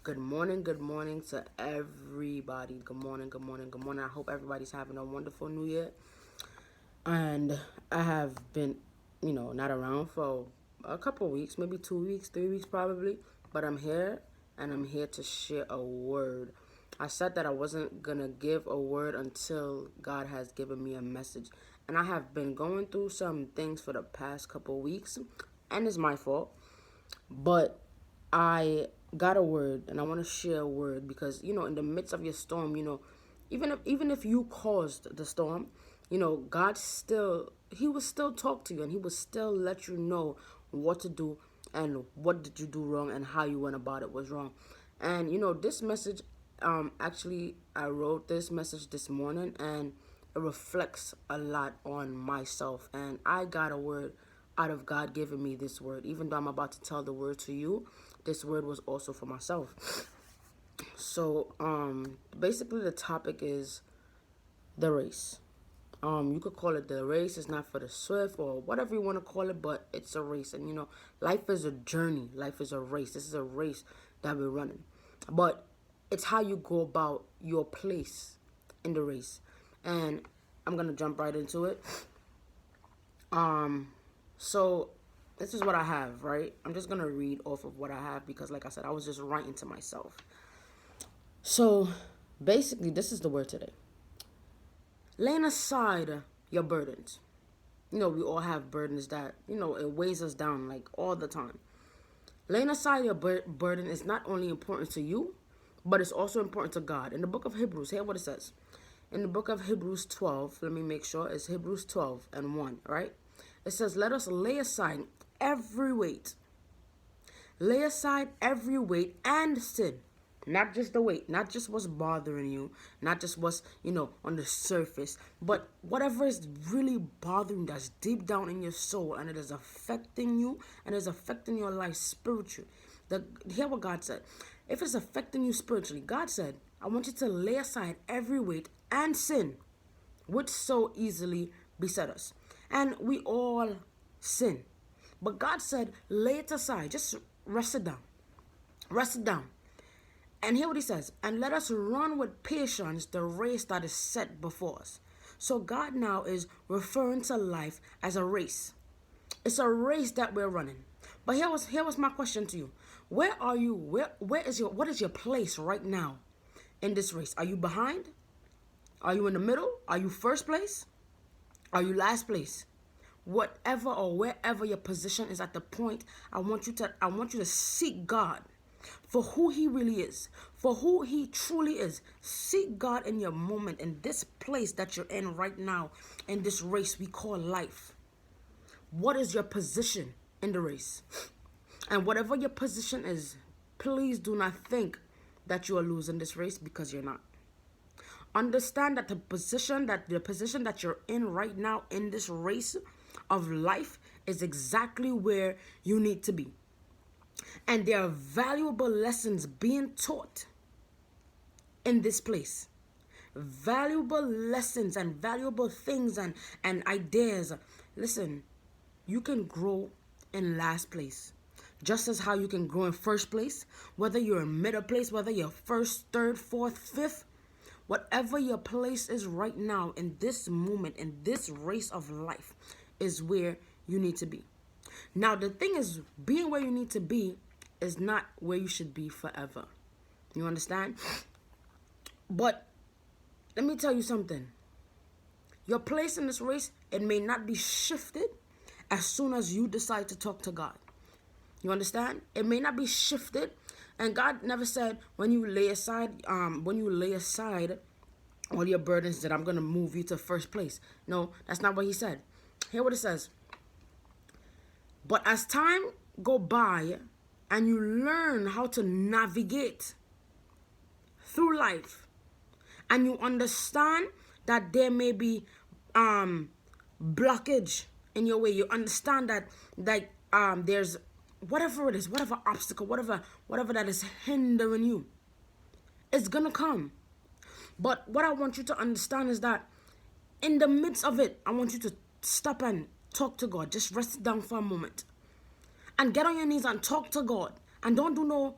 Good morning to everybody. Good morning, good morning, good morning. I hope everybody's having a wonderful new year. And I have been, not around for a couple of weeks, maybe 2 weeks, 3 weeks probably. But I'm here and I'm here to share a word. I said that I wasn't gonna give a word until God has given me a message. And I have been going through some things for the past couple of weeks, and it's my fault. But I got a word and I want to share a word because in the midst of your storm, even if you caused the storm, God still he will still talk to you and he will still let you know what to do and what did you do wrong and how you went about it was wrong. And this message, actually I wrote this message this morning, and it reflects a lot on myself, and I got a word out of God giving me this word. Even though I'm about to tell the word to you, this word was also for myself. So, basically the topic is the race. You could call it the race is not for the swift or whatever you want to call it, but it's a race. And life is a journey. Life is a race. This is a race that we're running. But it's how you go about your place in the race. And I'm gonna jump right into it. So this is what I have, right? I'm just gonna read off of what I have because, like I said, I was just writing to myself. So basically, this is the word today. Laying aside your burdens. We all have burdens that, it weighs us down like all the time. Laying aside your burden is not only important to you, but it's also important to God. In the book of Hebrews, hear what it says. In the book of Hebrews 12, let me make sure it's Hebrews 12 and 1, right? It says, let us lay aside every weight. Lay aside every weight and sin. Not just the weight, not just what's bothering you, not just what's, on the surface, but whatever is really bothering you that's deep down in your soul and it is affecting you and is affecting your life spiritually. Hear what God said. If it's affecting you spiritually, God said, I want you to lay aside every weight and sin, which so easily beset us. And we all sin. But God said, lay it aside. Just rest it down. Rest it down. And hear what he says. And let us run with patience the race that is set before us. So God now is referring to life as a race. It's a race that we're running. But here was my question to you. Where are you? What is your place right now in this race? Are you behind? Are you in the middle? Are you first place? Are you last place? Whatever or wherever your position is at the point, I want you to seek God for who he really is, for who he truly is. Seek God in your moment, in this place that you're in right now, in this race we call life. What is your position in the race? And whatever your position is, please do not think that you are losing this race, because you're not. Understand that the position that you're in right now in this race of life is exactly where you need to be. And there are valuable lessons being taught in this place. Valuable lessons and valuable things and ideas. Listen, you can grow in last place. Just as how you can grow in first place, whether you're in middle place, whether you're first, third, fourth, fifth, whatever your place is right now in this moment, in this race of life, is where you need to be. Now, the thing is, being where you need to be is not where you should be forever. You understand? But let me tell you something. Your place in this race, it may not be shifted as soon as you decide to talk to God. You understand? It may not be shifted. And God never said when you lay aside all your burdens that I'm going to move you to first place. No, that's not what he said. Hear what it says. But as time go by and you learn how to navigate through life, and you understand that there may be blockage in your way, you understand that there's whatever it is, whatever obstacle, whatever that is hindering you, it's gonna come. But what I want you to understand is that in the midst of it, I want you to stop and talk to God. Just rest down for a moment and get on your knees and talk to God. And don't do no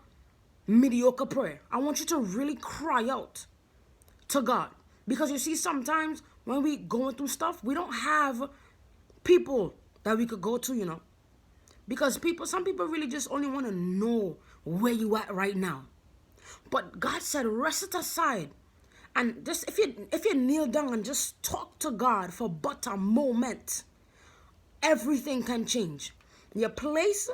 mediocre prayer. I want you to really cry out to God. Because you see, sometimes when we going through stuff, we don't have people that we could go to, Because some people really just only want to know where you at right now. But God said, rest it aside. And just if you kneel down and just talk to God for but a moment, everything can change. Your place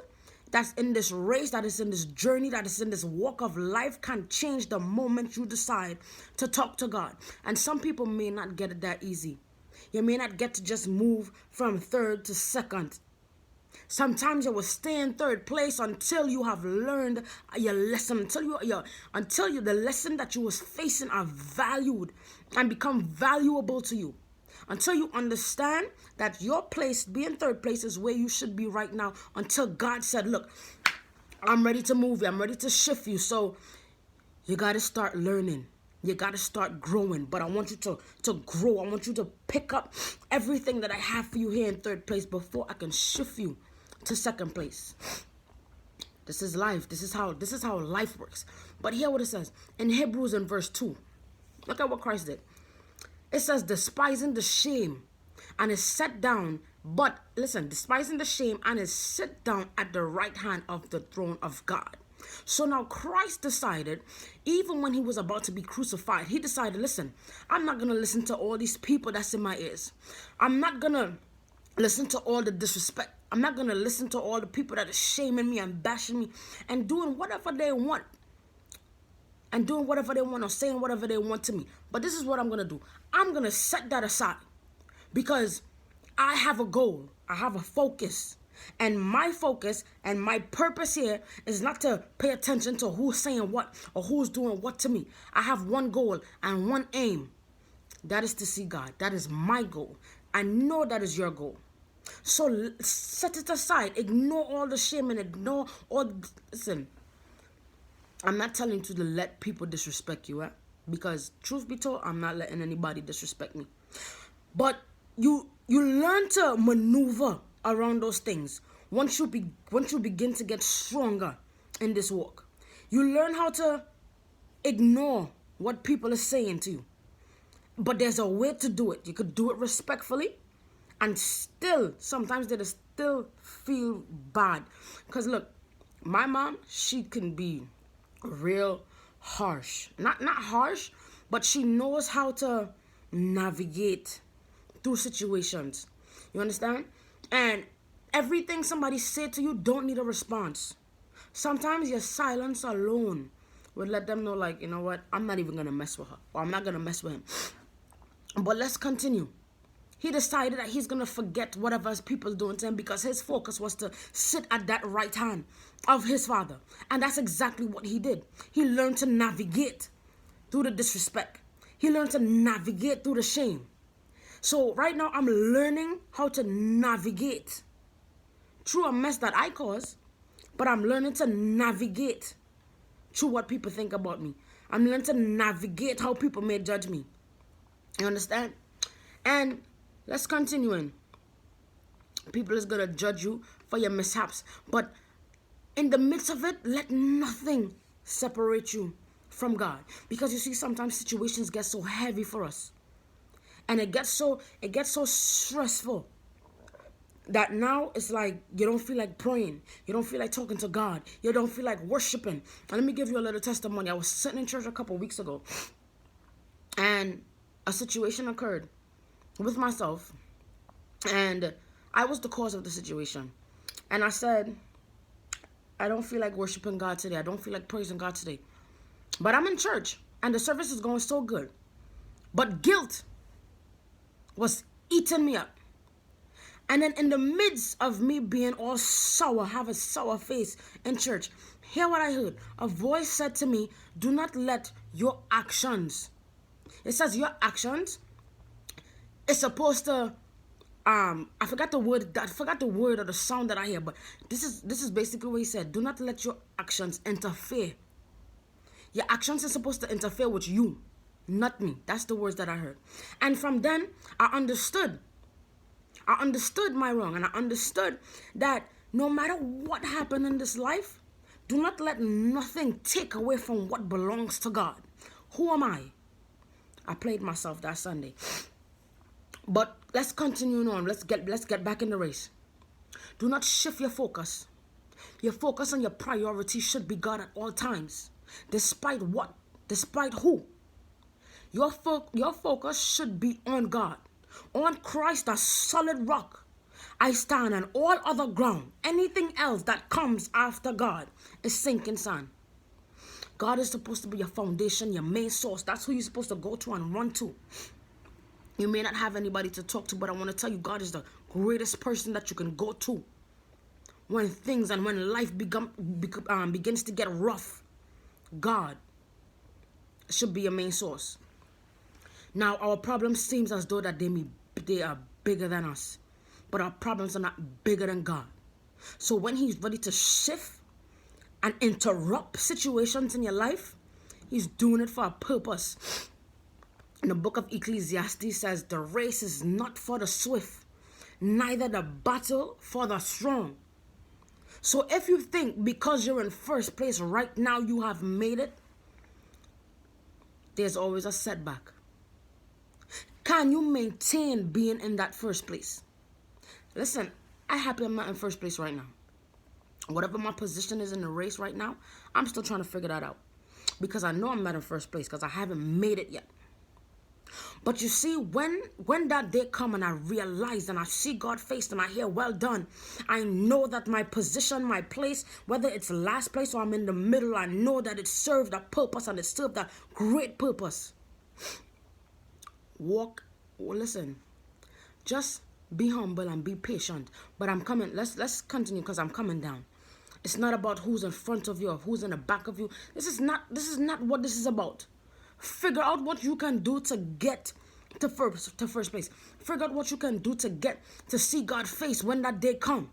that's in this race, that is in this journey, that is in this walk of life can change the moment you decide to talk to God. And some people may not get it that easy. You may not get to just move from third to second. Sometimes you will stay in third place until you have learned your lesson, until the lesson that you was facing are valued and become valuable to you. Until you understand that your place, being third place, is where you should be right now. Until God said, look, I'm ready to move you. I'm ready to shift you. So you got to start learning. You got to start growing. But I want you to grow. I want you to pick up everything that I have for you here in third place before I can shift you to second place. This is life. This is how life works. But hear what it says in Hebrews in verse 2. Look at what Christ did. It says, despising the shame, and is set down. But listen, despising the shame, and is set down at the right hand of the throne of God. So now Christ decided, even when he was about to be crucified, he decided, listen, I'm not going to listen to all these people that's in my ears. I'm not going to listen to all the disrespect. I'm not going to listen to all the people that are shaming me and bashing me and doing whatever they want. And doing whatever they want or saying whatever they want to me. But this is what I'm going to do. I'm going to set that aside. Because I have a goal. I have a focus. And my focus and my purpose here is not to pay attention to who's saying what or who's doing what to me. I have one goal and one aim. That is to see God. That is my goal. I know that is your goal. So set it aside. Ignore all the shame and ignore all... Listen, I'm not telling you to let people disrespect you, because truth be told, I'm not letting anybody disrespect me. But you learn to maneuver around those things once you begin to get stronger in this walk. You learn how to ignore what people are saying to you. But there's a way to do it. You could do it respectfully, and still, sometimes they still feel bad. Because look, my mom, she can be real harsh. Not harsh, but she knows how to navigate through situations. You understand? And everything somebody said to you don't need a response. Sometimes your silence alone would let them know, like, you know what, I'm not even gonna mess with her, or I'm not gonna mess with him. But let's continue. He decided that he's going to forget whatever his people doing to him, because his focus was to sit at that right hand of his father. And that's exactly what he did. He learned to navigate through the disrespect. He learned to navigate through the shame. So right now I'm learning how to navigate through a mess that I caused, but I'm learning to navigate through what people think about me. I'm learning to navigate how people may judge me. You understand? And let's continue in. People is going to judge you for your mishaps. But in the midst of it, let nothing separate you from God. Because you see, sometimes situations get so heavy for us. And it gets so stressful that now it's like you don't feel like praying. You don't feel like talking to God. You don't feel like worshiping. And let me give you a little testimony. I was sitting in church a couple weeks ago, and a situation occurred with myself, and I was the cause of the situation. And I said, I don't feel like worshiping God today. I don't feel like praising God today. But I'm in church, and the service is going so good. But guilt was eating me up. And then in the midst of me being all sour, have a sour face in church, hear what I heard. A voice said to me, do not let your actions... It says your actions is supposed to, I forgot the word or the sound that I hear, but this is basically what he said. Do not let your actions interfere. Your actions are supposed to interfere with you, not me. That's the words that I heard. And from then, I understood my wrong, and I understood that no matter what happened in this life, Do not let nothing take away from what belongs to God. Who am I? I played myself that Sunday. But let's continue on. Let's get back in the race. Do not shift your focus. Your focus and your priority should be God at all times. Despite what? Despite who? Your focus should be on God. On Christ, a solid rock. I stand on all other ground. Anything else that comes after God is sinking sand. God is supposed to be your foundation, your main source. That's who you're supposed to go to and run to. You may not have anybody to talk to, but I want to tell you, God is the greatest person that you can go to. When things and when life begins to get rough, God should be your main source. Now, our problems seems as though that they are bigger than us. But our problems are not bigger than God. So when he's ready to shift and interrupt situations in your life, he's doing it for a purpose. In the book of Ecclesiastes says, the race is not for the swift, neither the battle for the strong. So if you think because you're in first place right now you have made it, there's always a setback. Can you maintain being in that first place? Listen, I'm happy I'm not in first place right now. Whatever my position is in the race right now, I'm still trying to figure that out. Because I know I'm not in first place because I haven't made it yet. But you see, when that day come and I realize and I see God face and I hear, well done, I know that my position, my place, whether it's last place or I'm in the middle, I know that it served a purpose and it served a great purpose. Listen, just be humble and be patient. But I'm coming, let's continue because I'm coming down. It's not about who's in front of you or who's in the back of you. This is not what this is about. Figure out what you can do to get to first place. Figure out what you can do to see God's face when that day come.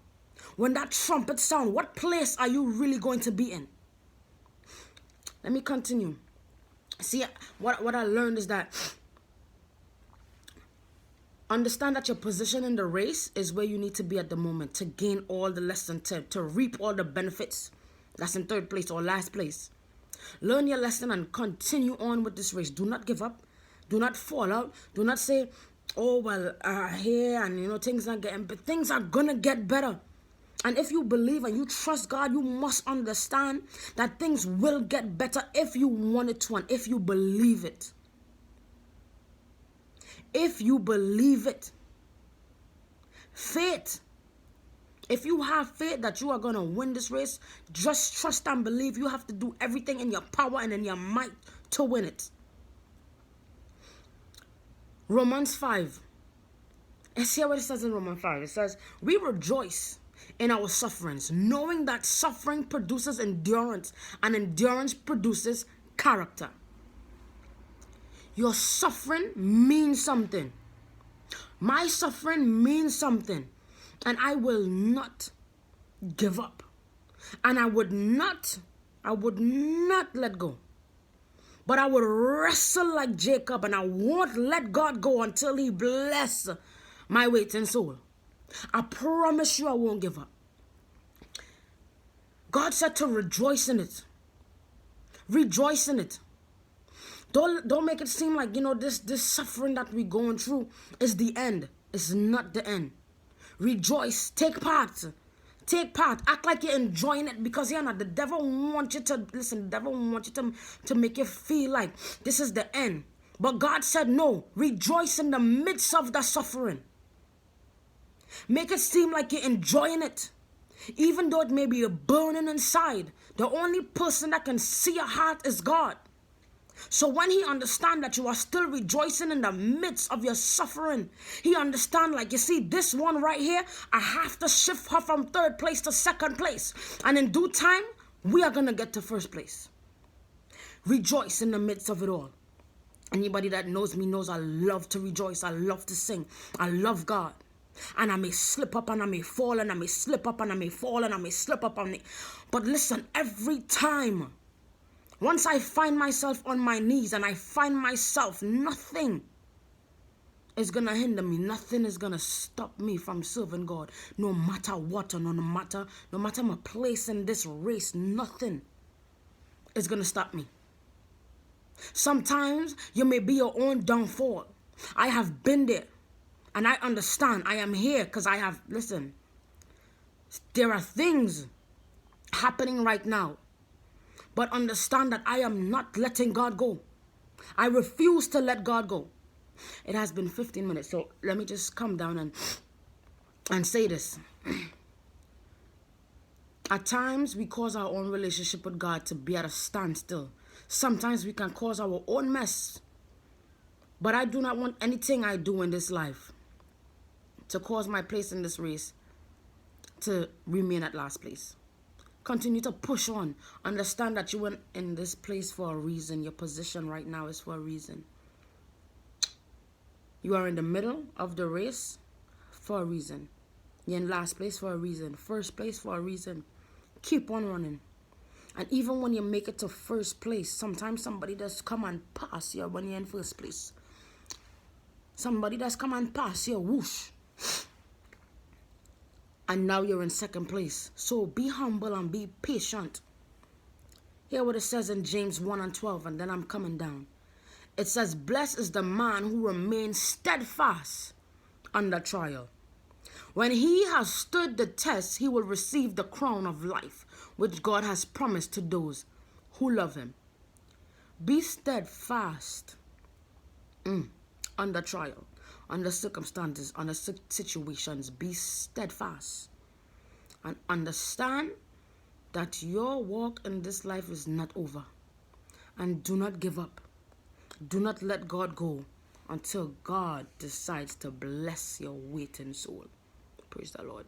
When that trumpet sound, what place are you really going to be in? Let me continue. See, what I learned is that understand that your position in the race is where you need to be at the moment to gain all the lesson, to reap all the benefits. That's in third place or last place. Learn your lesson and continue on with this race. Do not give up. Do not fall out. Do not say, oh, well, here and, things are getting, but things are going to get better. And if you believe and you trust God, you must understand that things will get better if you want it to and if you believe it. If you believe it. Faith. If you have faith that you are going to win this race, just trust and believe. You have to do everything in your power and in your might to win it. Romans 5. Let's hear what it says in Romans 5. It says, we rejoice in our sufferings, knowing that suffering produces endurance, and endurance produces character. Your suffering means something. My suffering means something. And I will not give up. And I would not let go. But I would wrestle like Jacob, and I won't let God go until he bless my waiting soul. I promise you I won't give up. God said to rejoice in it. Rejoice in it. Don't make it seem like, this suffering that we're going through is the end. It's not the end. Rejoice. Take part. Take part. Act like you're enjoying it, because the devil wants you to, listen, the devil wants you to make you feel like this is the end. But God said no. Rejoice in the midst of the suffering. Make it seem like you're enjoying it. Even though it may be burning inside, the only person that can see your heart is God. So when he understands that you are still rejoicing in the midst of your suffering, he understands, like, you see, this one right here, I have to shift her from third place to second place. And in due time, we are going to get to first place. Rejoice in the midst of it all. Anybody that knows me knows I love to rejoice. I love to sing. I love God. And I may slip up and I may fall and I may slip up and I may fall and I may slip up and but listen, every time, once I find myself on my knees and I find myself nothing is going to hinder me. Nothing is going to stop me from serving God. No matter what, or no matter my place in this race, nothing is going to stop me. Sometimes you may be your own downfall. I have been there. And I understand. I am here because I have, listen, there are things happening right now. But understand that I am not letting God go. I refuse to let God go. It has been 15 minutes, so let me just come down and say this. At times, we cause our own relationship with God to be at a standstill. Sometimes we can cause our own mess. But I do not want anything I do in this life to cause my place in this race to remain at last place. Continue to push on. Understand that you were in this place for a reason. Your position right now is for a reason. You are in the middle of the race for a reason. You're in last place for a reason. First place for a reason. Keep on running. And even when you make it to first place, sometimes somebody does come and pass you when you're in first place. Somebody does come and pass you, whoosh. And now you're in second place. So be humble and be patient. Hear what it says in James 1:12, and then I'm coming down. It says, blessed is the man who remains steadfast under trial. When he has stood the test, he will receive the crown of life, which God has promised to those who love him. Be steadfast under trial, under circumstances, under situations. Be steadfast and understand that your walk in this life is not over. And do not give up. Do not let God go until God decides to bless your waiting soul. Praise the Lord.